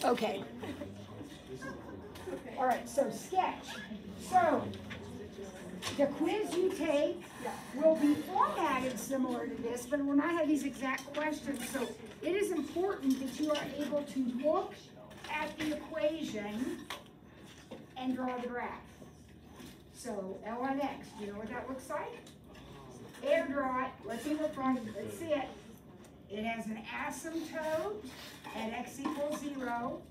Okay. All right, so sketch. So the quiz you take will be formatted similar to this, but it will not have these exact questions. So it is important that you are able to look at the equation and draw the graph. So L on X, do you know what that looks like? Air draw it. Let's see the front. Let's see it. It has an asymptote at x equals 0.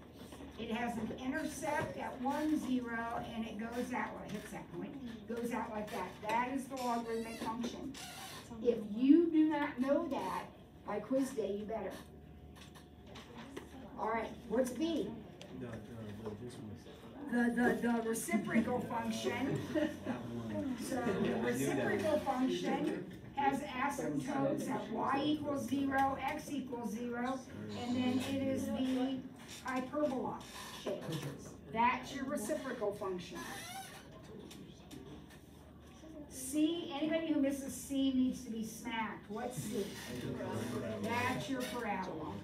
It has an intercept at 1, 0, and it goes out, well, it hits that point, goes out like that. That is the logarithmic function. If you do not know that, by quiz day, you better. All right, what's B? The reciprocal function. So the reciprocal function has asymptotes at y equals 0, x equals 0, and then it is the hyperbola shape. That's your reciprocal function. C, anybody who misses C needs to be smacked. What's C? That's your parabola.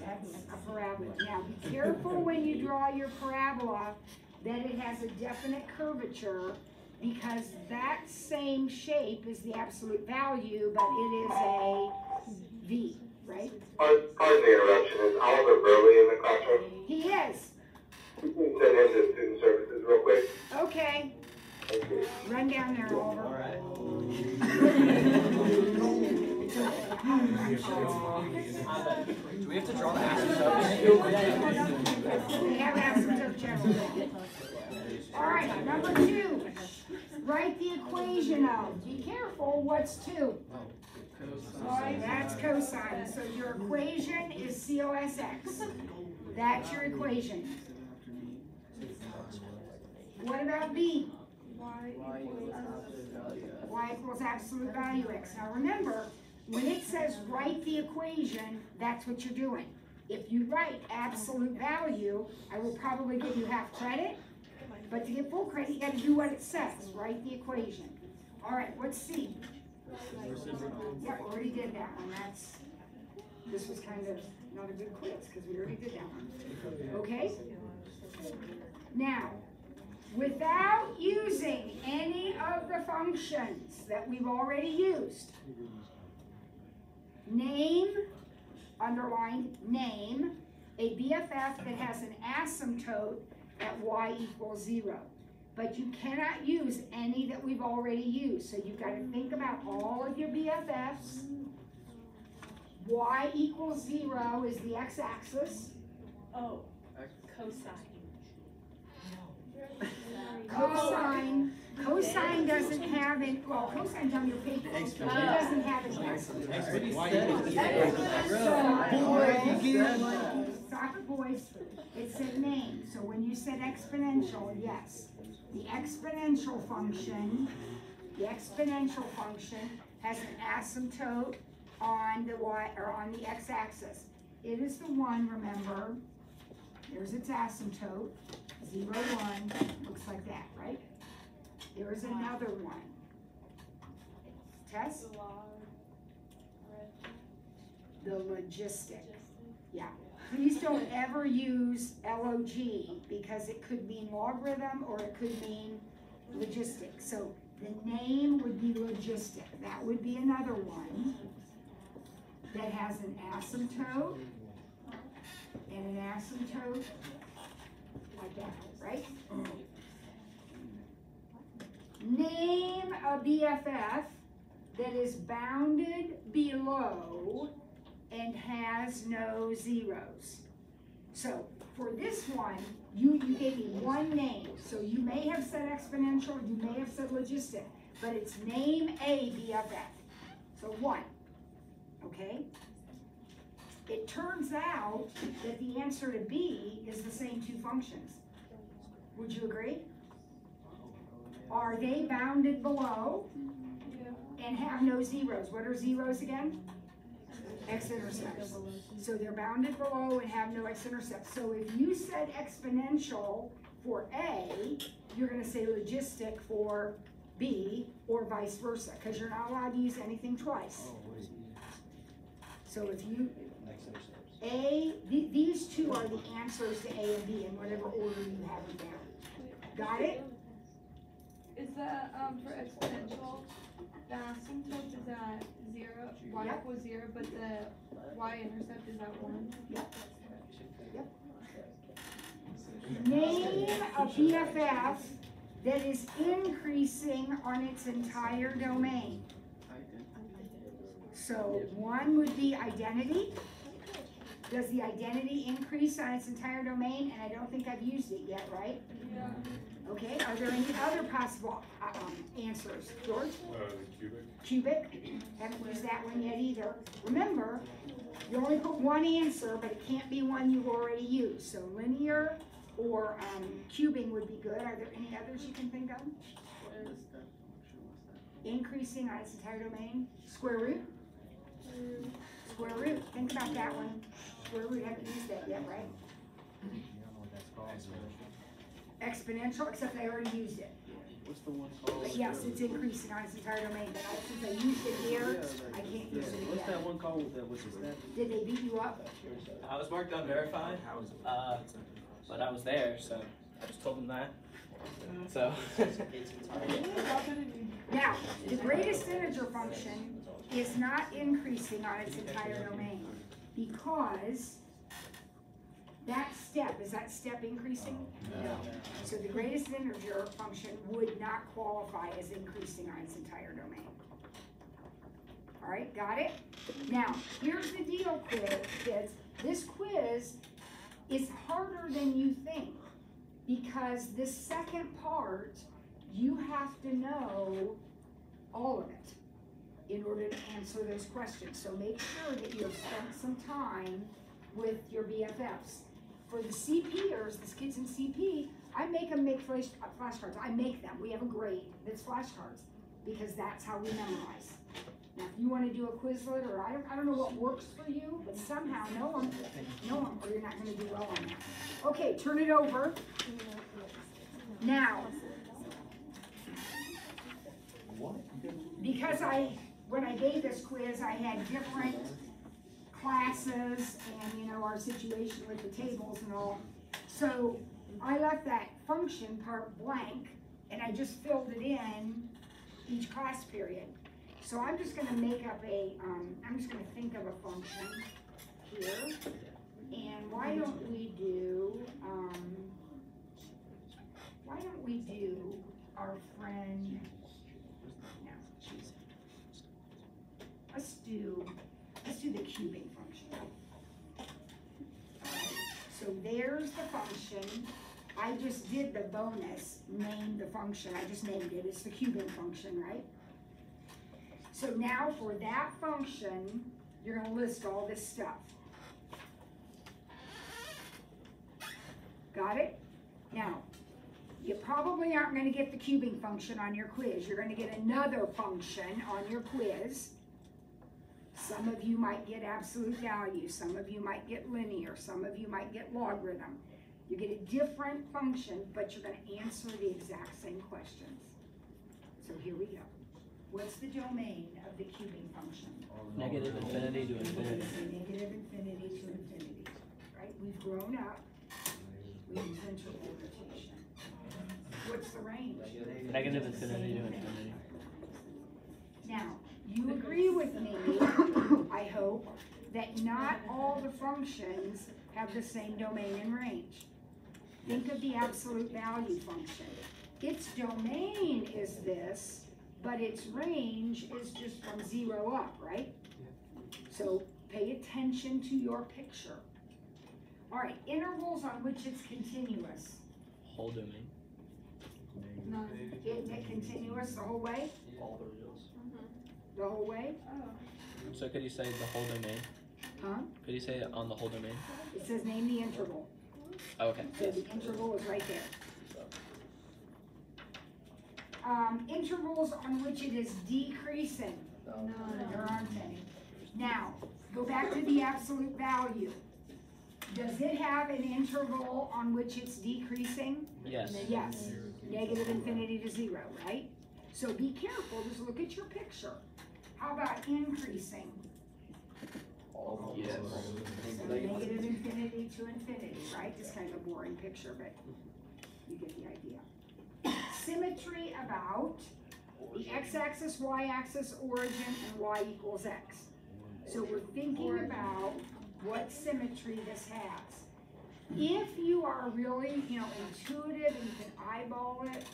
That's a parabola. Now be careful when you draw your parabola that it has a definite curvature, because that same shape is the absolute value, but it is a V, right? Pardon the interruption. Is Oliver Burley in the classroom? He is. We can send him to student services real quick. Okay. Thank you. Run down there, Oliver. All right. Do we have to draw the asymptote? We have asymptote challenge. All right, number 2. Write the equation of. Be careful, what's 2? That's cosine. So your equation is cosx. That's your equation. What about B? Y equals absolute value x. Now remember, when it says write the equation, that's what you're doing. If you write absolute value, I will probably give you half credit, but to get full credit, you got to do what it says. Write the equation. All right, what's C? Yep, already did that one. This was kind of not a good quiz because we already did that one. Okay? Now, without using any of the functions that we've already used, name, underline, name a BFF that has an asymptote at y equals 0. But you cannot use any that we've already used. So you've got to think about all of your BFFs. Y equals 0 is the x-axis. Oh, cosine. Cosine doesn't have any, well, cosine's on your paper. It doesn't have any Stop it, boys. It said name. So when you said exponential, yes. The exponential function has an asymptote on the y or on the x-axis. It is the one, remember, there's its asymptote, 0, 1, looks like that, right? There is another one. Tess? The logistic. Yeah. Please don't ever use LOG because it could mean logarithm or it could mean logistic. So the name would be logistic. That would be another one that has an asymptote and an asymptote like that, right? Name a BFF that is bounded below and has no zeros. So for this one, you gave me one name. So you may have said exponential, you may have said logistic, but it's name a BFF. So 1, okay? It turns out that the answer to B is the same 2 functions. Would you agree? Are they bounded below and have no zeros? What are zeros again? X-intercepts. So they're bounded below and have no x-intercepts. So if you said exponential for A, you're going to say logistic for B or vice versa, because you're not allowed to use anything twice. So if you... These two are the answers to A and B in whatever order you have them down. Got it? Is that, for exponential, the asymptote is at 0, y Yep. equals 0, but the y-intercept is at 1? Yep. Name a BFF that is increasing on its entire domain. So one would be identity. Does the identity increase on its entire domain? And I don't think I've used it yet, right? Yeah. Okay, are there any other possible answers? George? The cubic. Cubic? Haven't used that one yet either. Remember, you only put one answer, but it can't be one you've already used. So linear or cubing would be good. Are there any others you can think of? Increasing on its entire domain? Square root? Square root. Think about that one. Square root, haven't used that yet, right? Exponential, except I already used it. What's the one called? But yes, it's increasing on its entire domain, but since I used it here, I can't use it What's that again. one called with the, what's his name? Did they beat you up? I was marked unverified, but I was there, so I just told them that. So. Now, the greatest integer function is not increasing on its entire domain because is that step increasing? No. So the greatest integer function would not qualify as increasing on its entire domain. All right, got it? Now, here's the deal, kids. This quiz is harder than you think because this second part, you have to know all of it in order to answer those questions. So make sure that you have spent some time with your BFFs. For the CPers, the kids in CP, I make them make flashcards. I make them. We have a grade that's flashcards because that's how we memorize. Now, if you want to do a Quizlet, or I don't know what works for you, but somehow know them, or you're not going to do well on that. Okay, turn it over. Now, because when I gave this quiz, I had different classes and, our situation with the tables and all. So I left that function part blank and I just filled it in each class period. So I'm just gonna make up I'm just gonna think of a function here. And why don't we do our friend, no, let's do the cubing function. So there's the function. I just did the bonus, named the function. I just named it. It's the cubing function, right? So now for that function, you're going to list all this stuff. Got it? Now, you probably aren't going to get the cubing function on your quiz. You're going to get another function on your quiz. Some of you might get absolute value. Some of you might get linear. Some of you might get logarithm. You get a different function, but you're going to answer the exact same questions. So here we go. What's the domain of the cubing function? Negative infinity to infinity. Negative infinity to infinity. Right? We've grown up. We use interval notation. What's the range? Negative infinity to infinity. Now, you agree with me, I hope, that not all the functions have the same domain and range. Think of the absolute value function. Its domain is this, but its range is just from 0 up, right? So pay attention to your picture. All right, intervals on which it's continuous. Whole domain. None. Isn't it continuous the whole way? All the reals. The whole way? Oh. So could you say the whole domain? Huh? Could you say it on the whole domain? It says name the interval. Oh, okay. So the interval is right there. Intervals on which it is decreasing. None. There aren't any. Now, go back to the absolute value. Does it have an interval on which it's decreasing? Yes. Yes. Negative infinity to 0, right? So be careful, just look at your picture. How about increasing? Yes. So negative infinity to infinity, right? Just kind of a boring picture, but you get the idea. Symmetry about the x-axis, y-axis, origin, and y equals x. So we're thinking about what symmetry this has. If you are really, intuitive and you can eyeball it,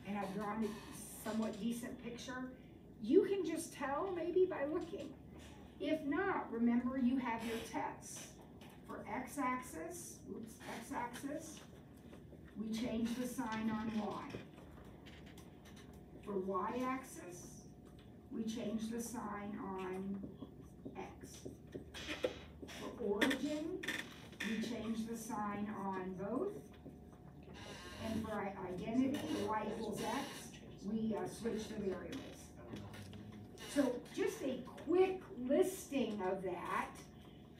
and I've drawn a somewhat decent picture, you can just tell maybe by looking. If not, remember you have your tests. For x-axis, we change the sign on y. For y-axis, we change the sign on x. For origin, we change the sign on both. And for identity, y equals x, we switch the variables. So just a quick listing of that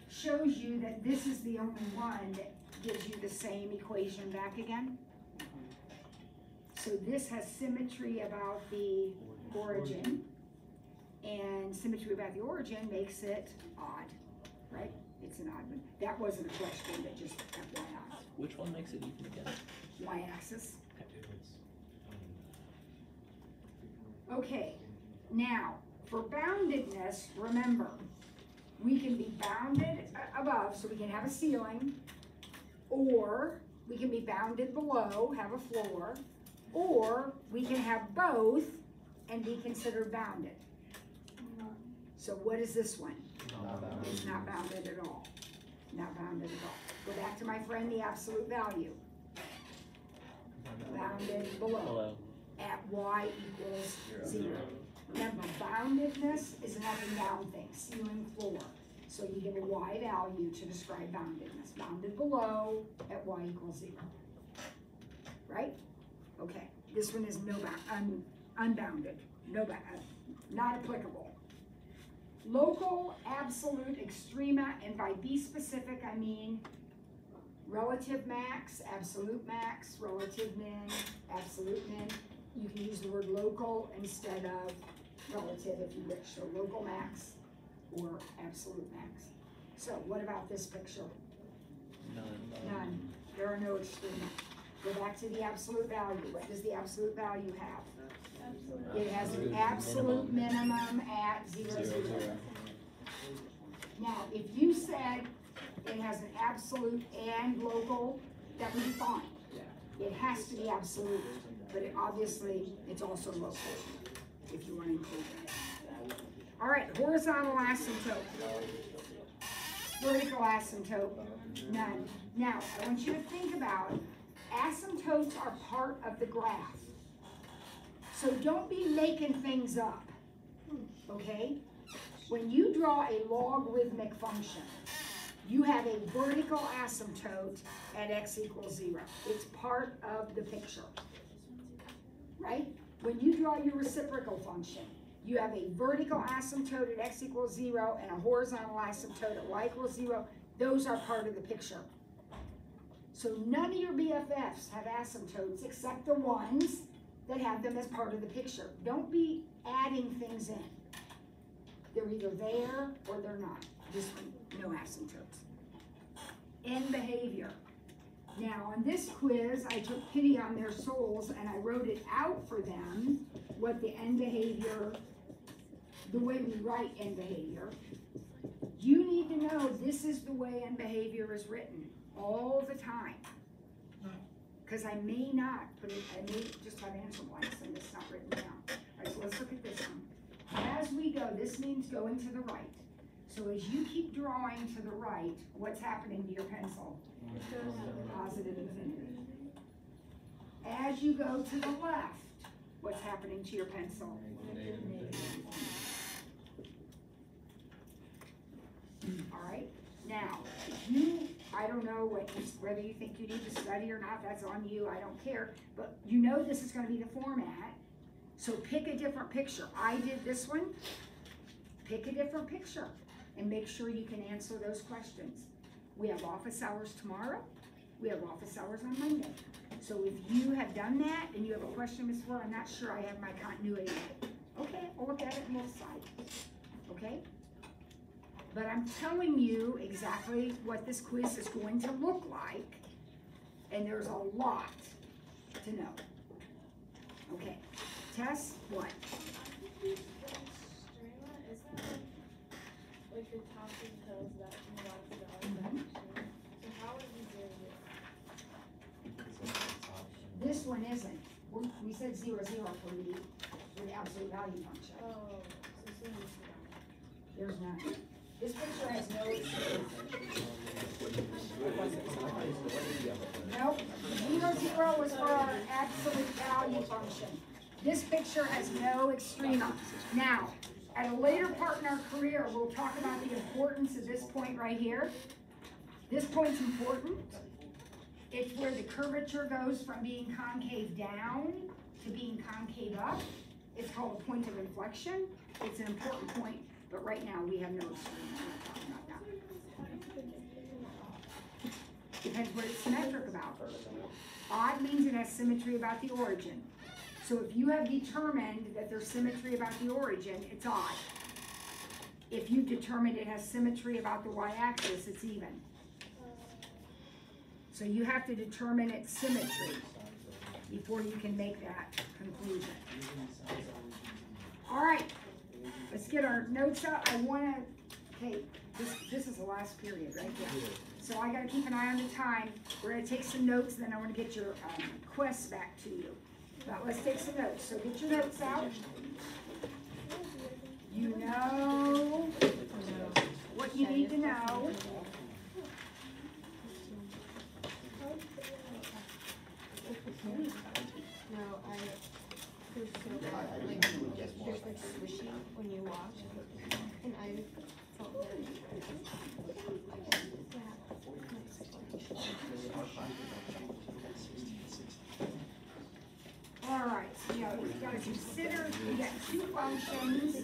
shows you that this is the only one that gives you the same equation back again. So this has symmetry about the origin, and symmetry about the origin makes it odd, right? It's an odd one. That wasn't a question, but just FYI. Which one makes it even again? Y-axis. Okay, now for boundedness, remember, we can be bounded above, so we can have a ceiling, or we can be bounded below, have a floor, or we can have both and be considered bounded. So what is this one? It's not bounded at all. Not bounded at all. Go back to my friend, the absolute value. Bounded below. At y equals 0. Remember, boundedness is an up and down thing, ceiling, floor. So you give a y value to describe boundedness. Bounded below at y equals 0. Right? Okay. This one is unbounded. Not applicable. Local, absolute, extrema, and by be specific, I mean relative max, relative min, absolute min. You can use the word local instead of relative if you wish. So local max or absolute max. So what about this picture? None. There are no extrema. Go back to the absolute value. What does the absolute value have? It has an absolute minimum at 0, 0. Now, if you said it has an absolute and local, that would be fine. It has to be absolute, but obviously it's also local, if you want to include that. All right, horizontal asymptote. Vertical asymptote, none. Now, I want you to think about asymptotes are part of the graph. So don't be making things up, okay? When you draw a logarithmic function, you have a vertical asymptote at x equals 0. It's part of the picture, right? When you draw your reciprocal function, you have a vertical asymptote at x equals 0 and a horizontal asymptote at y equals 0. Those are part of the picture. So none of your BFFs have asymptotes except the ones that have them as part of the picture. Don't be adding things in. They're either there or they're not. This one, no asymptotes. End behavior. Now on this quiz, I took pity on their souls and I wrote it out for them, what the end behavior, the way we write end behavior. You need to know this is the way end behavior is written all the time. Because I may not put it, I may just have answer blanks and it's not written down. All right, so let's look at this one. As we go, this means going to the right. So as you keep drawing to the right, what's happening to your pencil? Positive infinity. As you go to the left, what's happening to your pencil? Negative. All right, now, I don't know whether you think you need to study or not, that's on you, I don't care, but you know this is going to be the format, so pick a different picture. I did this one. Pick a different picture and make sure you can answer those questions. We have office hours tomorrow. We have office hours on Monday. So if you have done that and you have a question, Ms. Fleur, I'm not sure I have my continuity. Okay, we'll look at it and we'll decide. Okay? but I'm telling you exactly what this quiz is going to look like, and there's a lot to know. Okay, test 1. Like the top of the hills that you want to go. So how would you do it? This one isn't. We said 0, 0 for the absolute value function. Oh, so soon as There's none. This picture has no extremes. Nope, 0, 0 was for our absolute value function. This picture has no extrema. Now, at a later part in our career, we'll talk about the importance of this point right here. This point's important. It's where the curvature goes from being concave down to being concave up. It's called a point of inflection. It's an important point, but right now we have no extreme. We're not talking about that. Depends what it's symmetric about. Odd means it has symmetry about the origin. So if you have determined that there's symmetry about the origin, it's odd. If you determined it has symmetry about the y-axis, it's even. So you have to determine its symmetry before you can make that conclusion. All right, let's get our notes out. I want to, okay, this is the last period, right? Yeah. So I got to keep an eye on the time. We're going to take some notes, then I want to get your quests back to you. But let's take some notes. So get your notes out. You know what you need to know. No, there's so hard. Like, there's like swishy when you walk. And I felt very All right, so yeah, we've got to consider, we got 2 functions,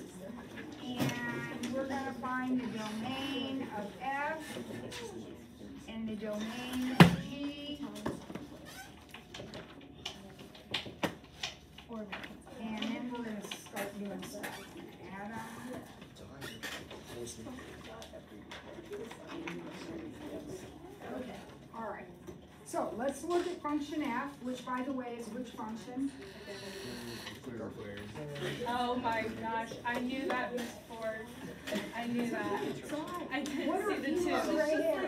and we're going to find the domain of f and the domain of g. And then we're going to start doing stuff. Add on. Okay, all right. So let's look at function f, which by the way is which function? Oh my gosh, I knew that was for, I knew that. I didn't What are see the keywords two. right here?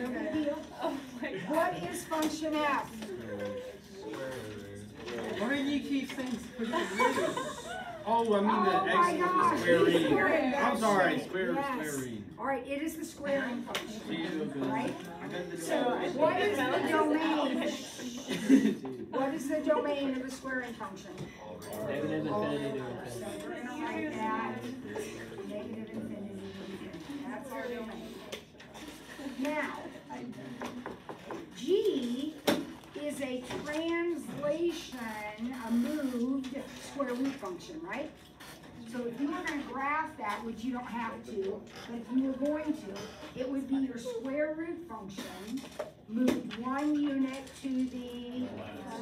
No big deal. Oh my god. What is function f? Why do you keep saying Oh, I mean Oh the my X gosh, square it's root. squaring. I'm sorry, square Yes. root. All right, it is the squaring function, Jesus. right? I got this. So what is the domain? What is the domain of the squaring function? Negative infinity to So infinity. we're gonna write that, negative infinity to infinity. That's our domain. Now, G is a translation, a moved square root function, right? So if you were going to graph that, which you don't have to, but if you were going to, it would be your square root function moved 1 unit to the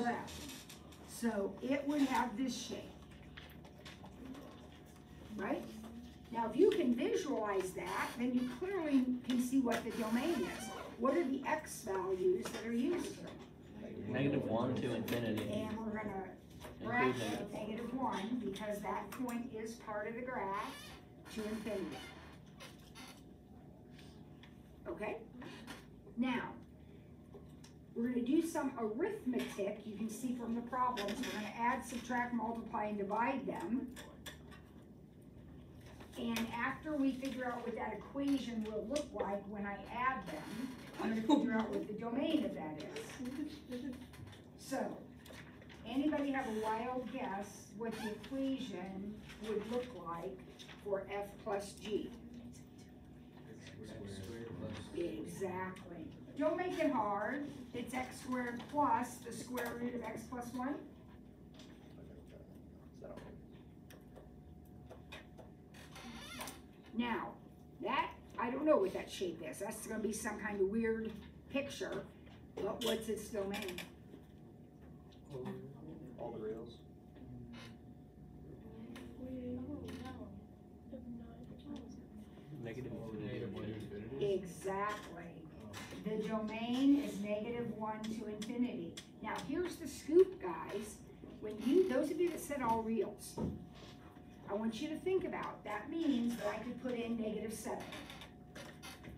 left. So it would have this shape, right? Now if you can visualize that, then you clearly can see what the domain is. What are the x values that are used here? -1 to infinity. And we're going to Include bracket negative. -1 because that point is part of the graph to infinity. Okay? Now, we're going to do some arithmetic. You can see from the problems, we're going to add, subtract, multiply, and divide them. And after we figure out what that equation will look like when I add them, I'm going to figure out what the domain of that is. So, anybody have a wild guess what the equation would look like for f plus g? Exactly. Don't make it hard. It's x squared plus the square root of x plus 1. Now, that, I don't know what that shape is. That's going to be some kind of weird picture. But what's its domain? All the rails. Negative infinity. Exactly. The domain is -1 to infinity. Now here's the scoop, guys. When those of you that said all reals, I want you to think about, that means that I could put in -7.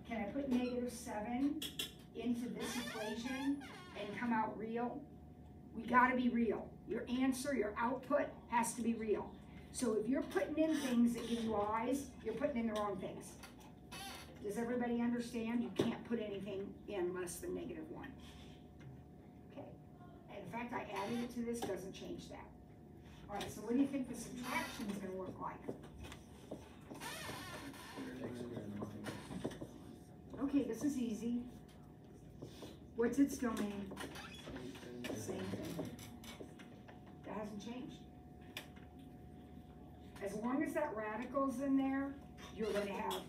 Can I put -7 into this equation and come out real? We gotta be real. Your answer, your output has to be real. So if you're putting in things that give you eyes, you're putting in the wrong things. Does everybody understand? You can't put anything in less than -1. Okay. In fact, I added it to this, doesn't change that. All right, so what do you think the subtraction is gonna look like? Okay, this is easy. What's its domain? Same thing. That hasn't changed. As long as that radical's in there, you're gonna have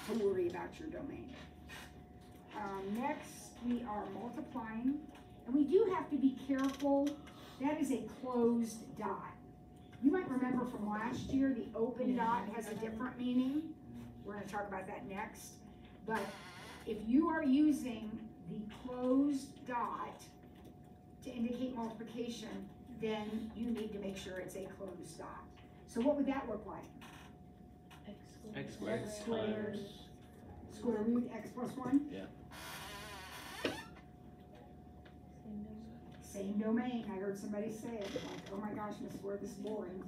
to worry about your domain. Next, we are multiplying, and we do have to be careful. That is a closed dot. You might remember from last year, the open dot has a different meaning. We're gonna talk about that next. But if you are using the closed dot to indicate multiplication, then you need to make sure it's a closed dot. So what would that look like? X squared. X squared. Square root x plus 1? Yeah. Same domain. I heard somebody say it, like, oh my gosh, Miss Ward, this is boring.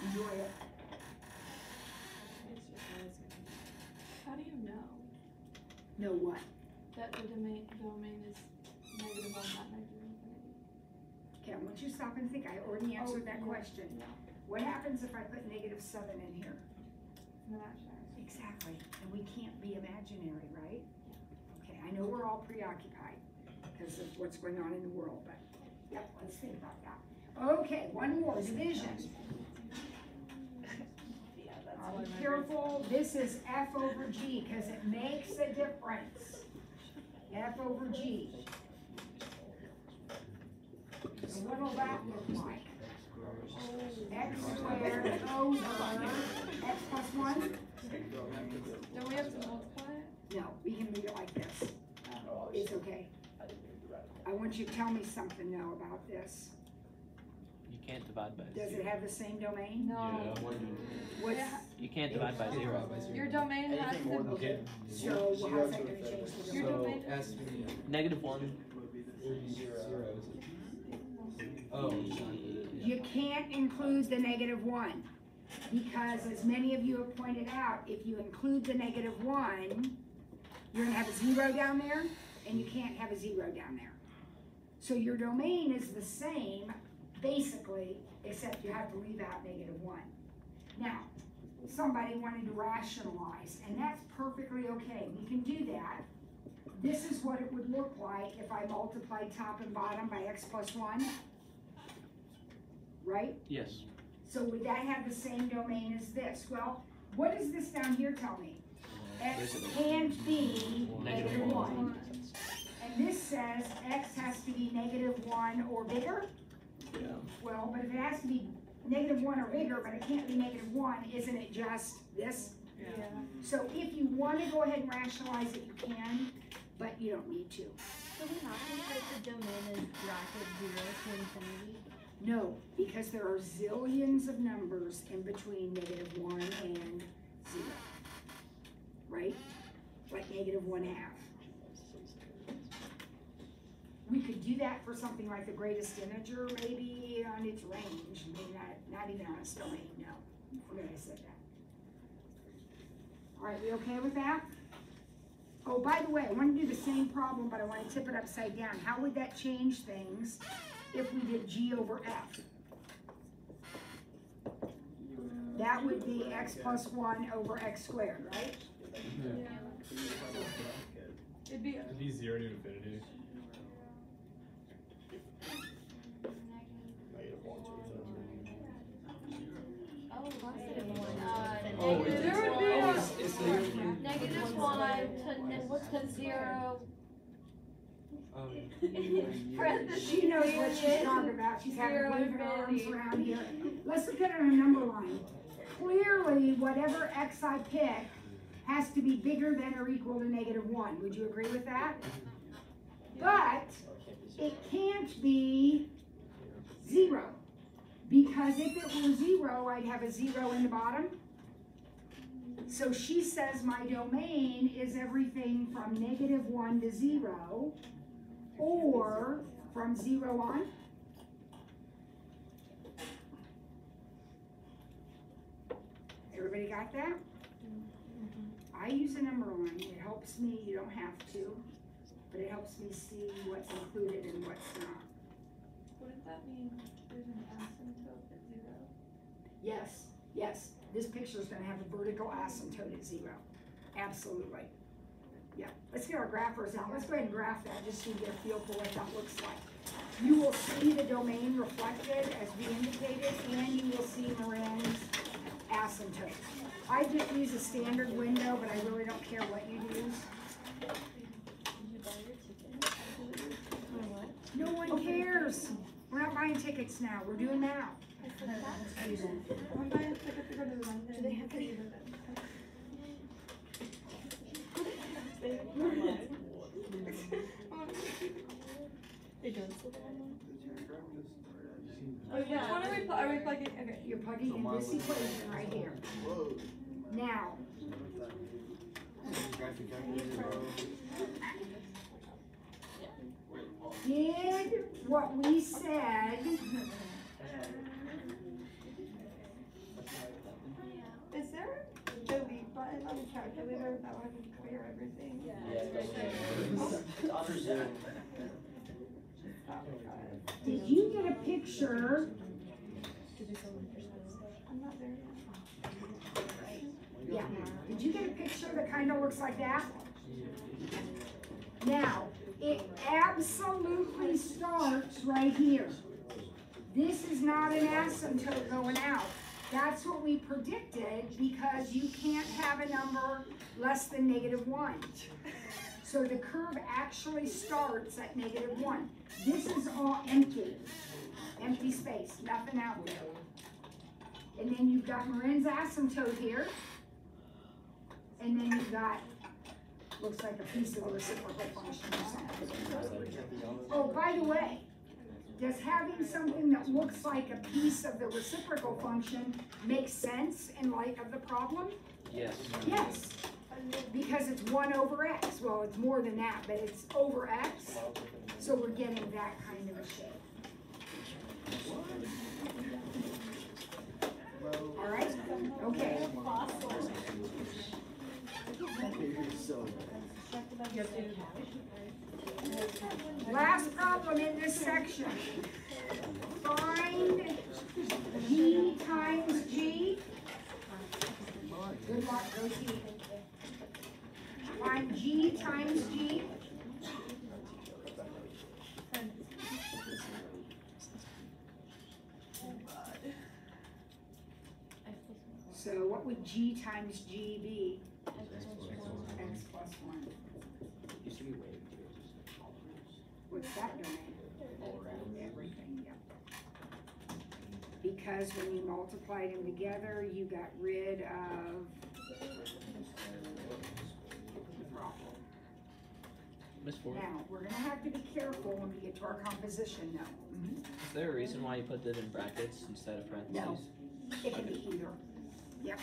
Enjoy it. How do you know Know what? that the domain is -1, not -infinity? Okay, I want you to stop and think. I already answered that yeah. question. Yeah. What happens if I put -7 in here? Imaginary. Exactly. And we can't be imaginary, right? Okay, I know we're all preoccupied because of what's going on in the world, but yep, let's think about that. Okay, one more, division. Be careful, this is F over G because it makes a difference. F over G. So what will that look like? X squared over x plus 1? Don't we have to multiply it? No, we can read it like this. It's okay. I want you to tell me something now about this. You can't divide by Does it 0. have the same domain? No. What's, You can't divide by 0. Your domain has to. okay, so how's that gonna change the Your domain? domain has -1. You can't include the -1 because as many of you have pointed out, if you include the -1, you're gonna have a 0 down there and you can't have a 0 down there. So your domain is the same basically, except you have to leave out -1. Now, somebody wanted to rationalize, and that's perfectly okay. We can do that. This is what it would look like if I multiplied top and bottom by x plus 1. Right? Yes. So would that have the same domain as this? Well, what does this down here tell me? X can't be -1. And this says x has to be -1 or bigger? Yeah. Well, but if it has to be -1 or bigger, but it can't be -1, isn't it just this? Yeah. So if you want to go ahead and rationalize it, you can, but you don't need to. So we have to put the domain as bracket 0 to infinity? No, because there are zillions of numbers in between -1 and 0. Right? Like -1/2. We could do that for something like the greatest integer, maybe on its range, maybe not even on its domain, no. Forget I said that. All right, we okay with that? Oh, by the way, I want to do the same problem, but I want to tip it upside down. How would that change things if we did G over F? That would be x plus 1 over x squared, right? Yeah. It'd be 0 to infinity. there would be -1 to 0. She knows what she's talking about. She's having to wave her arms around here. Let's look at it on a number line. Clearly, whatever x I pick has to be bigger than or equal to -1. Would you agree with that? But it can't be 0, because if it were 0, I'd have a 0 in the bottom. So she says my domain is everything from -1 to 0, or from 0 on. Everybody got that? I use a number line. It helps me. You don't have to, but it helps me see what's included and what's not. Wouldn't that mean there's an asymptote at 0? Yes, yes. This picture is going to have a vertical asymptote at 0. Absolutely. Yeah. Let's get our graphers out. Let's go ahead and graph that just so you get a feel for what that looks like. You will see the domain reflected as we indicated, and you will see Marin's asymptote. I just use a standard window, but I really don't care what you use. Did you buy your ticket? My what? No one cares. We're not buying tickets now. We're doing now. I'm buying a ticket to go to London. Do they have to the- They don't still online? Oh, yeah. Are we plugging? Okay. You're plugging in this equation right here. Now, did what we said, Is there a delete button on the calculator that would clear everything? did you get a picture? I'm not there yet. Yeah. Did you get a picture that kind of looks like that? Now, it absolutely starts right here. This is not an asymptote going out. That's what we predicted, because you can't have a number less than -1. So the curve actually starts at -1. This is all empty. Empty space, nothing out there. And then you've got Marin's asymptote here. And then you've got, looks like a piece of a reciprocal function or something. Oh, by the way, does having something that looks like a piece of the reciprocal function make sense in light of the problem? Yes. Yes, because it's 1 over x. Well, it's more than that, but it's over x. So we're getting that kind of a shape. All right, okay. Last problem in this section. Find G times G. Good luck, go G. Find G times G. So what would G times G be? X plus 1. Used to be way What's that domain? Everything, yep. Because when you multiplied them together, you got rid of the problem. Miss Ford, Now, we're gonna have to be careful when we get to our composition note. is there a reason why you put it in brackets instead of parentheses? No. It can be either. Yep.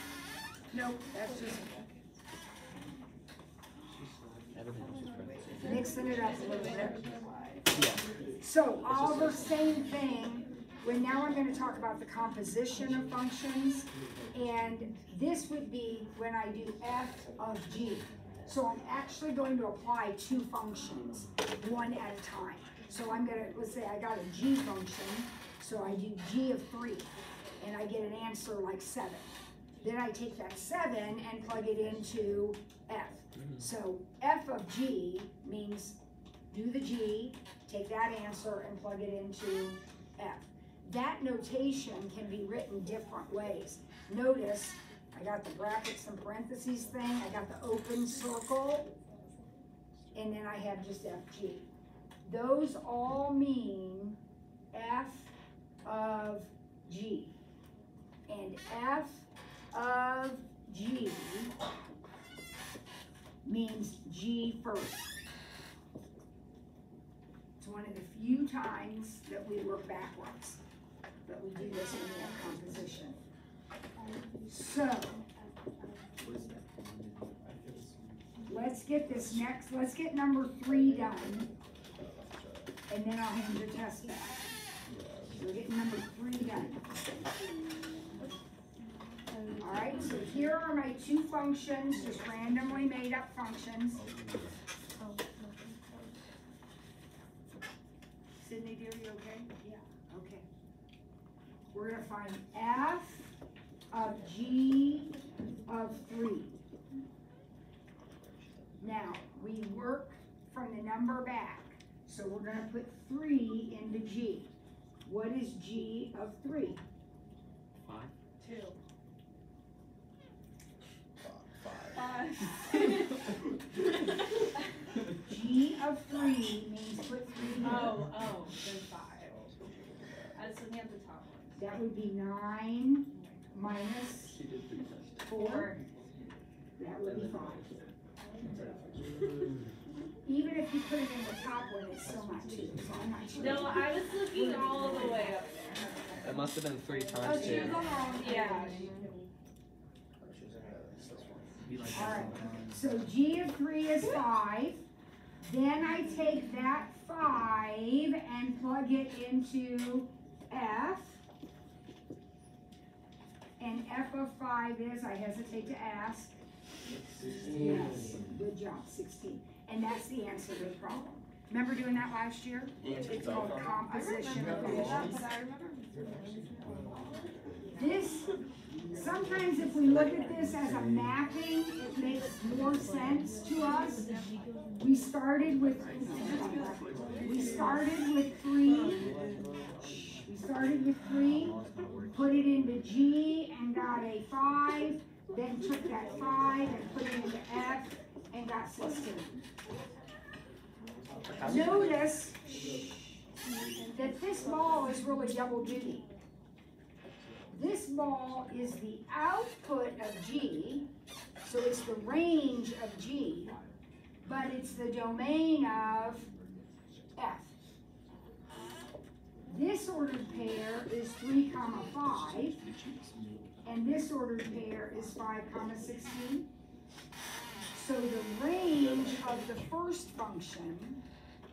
Nope, that's just Everything else is parentheses. mixing it up a little bit. Yeah. So Oliver, same thing. Now I'm going to talk about the composition of functions, and this would be when I do f of g. So I'm actually going to apply 2 functions, one at a time. So I'm going to, let's say I got a g function, so I do g of 3, and I get an answer like 7. Then I take that 7 and plug it into f. So f of g means do the g, take that answer and plug it into f. That notation can be written different ways. Notice, I got the brackets and parentheses thing, I got the open circle, and then I have just fg. Those all mean f of g. And f of g means G first. It's one of the few times that we work backwards, but we do this when we have composition. So, let's get this next, let's get number 3 done, and then I'll hand your test back. We're getting number 3 done. Alright, so here are my 2 functions, just randomly made up functions. Sydney, dear, you okay? Yeah, okay. We're gonna find f of g of 3. Now, we work from the number back, so we're gonna put 3 into g. What is g of 3? 5. 2. 5. G of 3 means put 3 here. Oh, then 5. I was looking at the top ones. That would be 9 minus 4. That would be 5. Even if you put it in the top one, it's still not 2, so I'm not sure. No, I was looking all the way up there. It must have been 3 Oh, times she was 2. on the wrong, yeah. Alright, so G of 3 is 5. Then I take that 5 and plug it into F. And F of 5 is, I hesitate to ask. Yes, good job, 16. And that's the answer to the problem. Remember doing that last year? It's called composition of additions. But I remember. This, sometimes if we look at this as a mapping, it makes more sense to us. We started with 3, put it into G and got a 5, then took that 5 and put it into F and got 16. Notice that this ball is really double duty. This ball is the output of G, so it's the range of G, but it's the domain of F. This ordered pair is 3, 5, and this ordered pair is 5, 16. So the range of the first function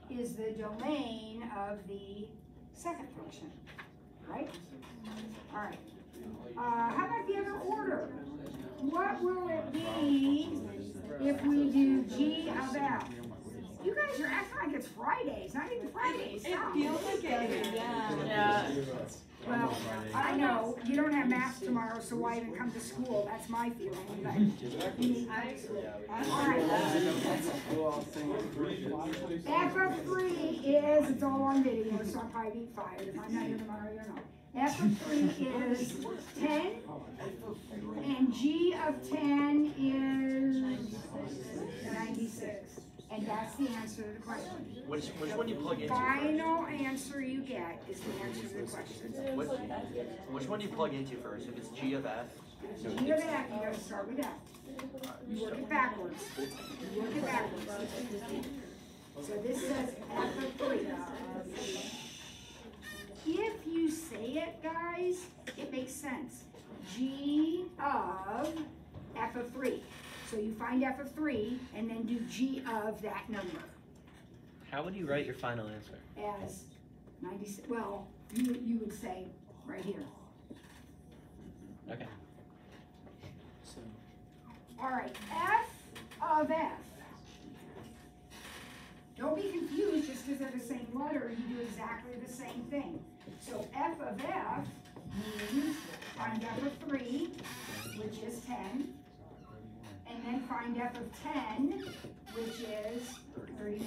is the domain of the second function, right? All right. How about the other order? What will it be if we do G of F? You guys are acting like it's Fridays, not even Fridays. It feels like it is, Yeah. Well, I know, you don't have math tomorrow, so why even come to school? That's my feeling, but you need to come to school. All right. F of 3 is, it's all on video, so I'll probably be fired. If I'm not here tomorrow, you're not. F of 3 is 10, and G of 10 is 96. And that's the answer to the question. Which one you plug into? Final answer you get is the answer to the question. Which one do you plug into first? If it's G of F? G of F, you gotta start with F. You work it backwards. You work it backwards. So this says F of 3. If you say it, guys, it makes sense. G of F of 3. So you find F of 3 and then do G of that number. How would you write your final answer? As 96, well, you would say right here. Okay. All right, F of F. Don't be confused just because they're the same letter, you do exactly the same thing. So F of F means find F of 3, which is 10. And then find F of 10, which is 31.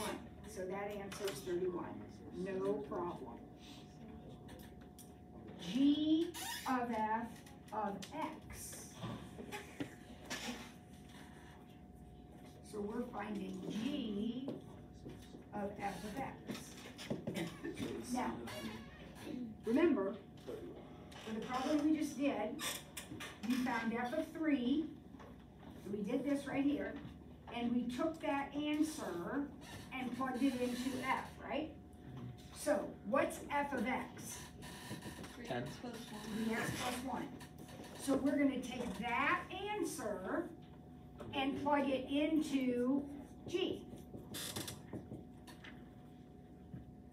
So that answer is 31. No problem. G of F of X. So we're finding G of F of X. Now, remember, for the problem we just did, we found F of 3. We did this right here, and we took that answer and plugged it into F, right? So what's F of X? 10. 3x plus 1. So we're going to take that answer and plug it into G.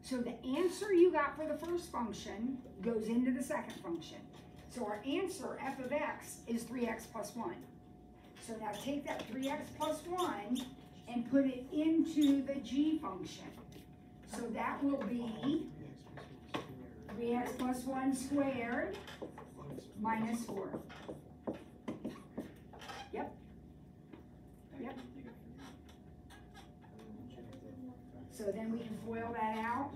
So the answer you got for the first function goes into the second function. So our answer, F of X, is 3x plus 1. So now take that 3x plus 1 and put it into the G function. So that will be 3x plus 1 squared minus 4. Yep. Yep. So then we can FOIL that out.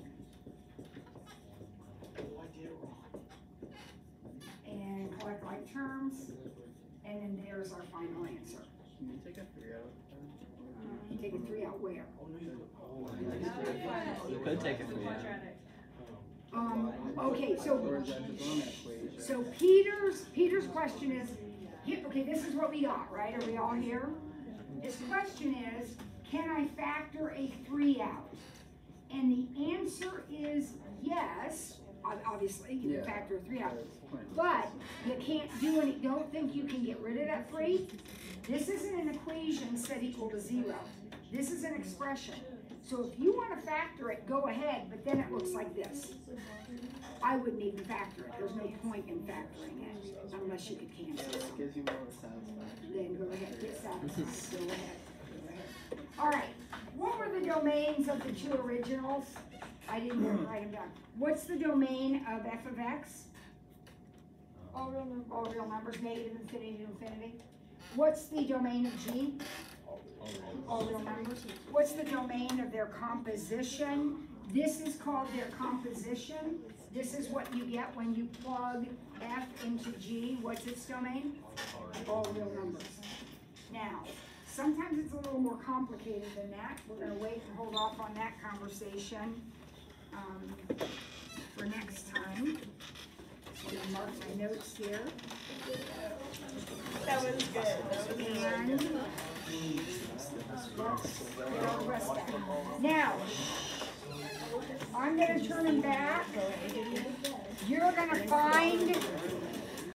And collect like terms. And then there's our final answer. Can you take a 3 out? You take a 3 out where? You could take a 3 out. Okay, Or is that just on that equation? so Peter's question is, okay, this is what we got, right? Are we all here? His question is, can I factor a 3 out? And the answer is yes. Obviously, you can factor a 3 out. But you can't do any, don't think you can get rid of that 3. This isn't an equation set equal to 0. This is an expression. So if you want to factor it, go ahead, but then it looks like this. I wouldn't even factor it. There's no point in factoring it unless you could cancel it. It gives you more of a satisfaction. Then go ahead, get satisfied. Go ahead. Go ahead. All right. What were the domains of the 2 originals? I didn't write them down. What's the domain of F of X? All real numbers. All real numbers, negative infinity to infinity. What's the domain of G? All real numbers. What's the domain of their composition? This is called their composition. This is what you get when you plug F into G. What's its domain? All real numbers. Now, sometimes it's a little more complicated than that. We're going to wait and hold off on that conversation for next time. I'm going to mark my notes here. That was good. That was And now, I'm going to turn them back. You're going to find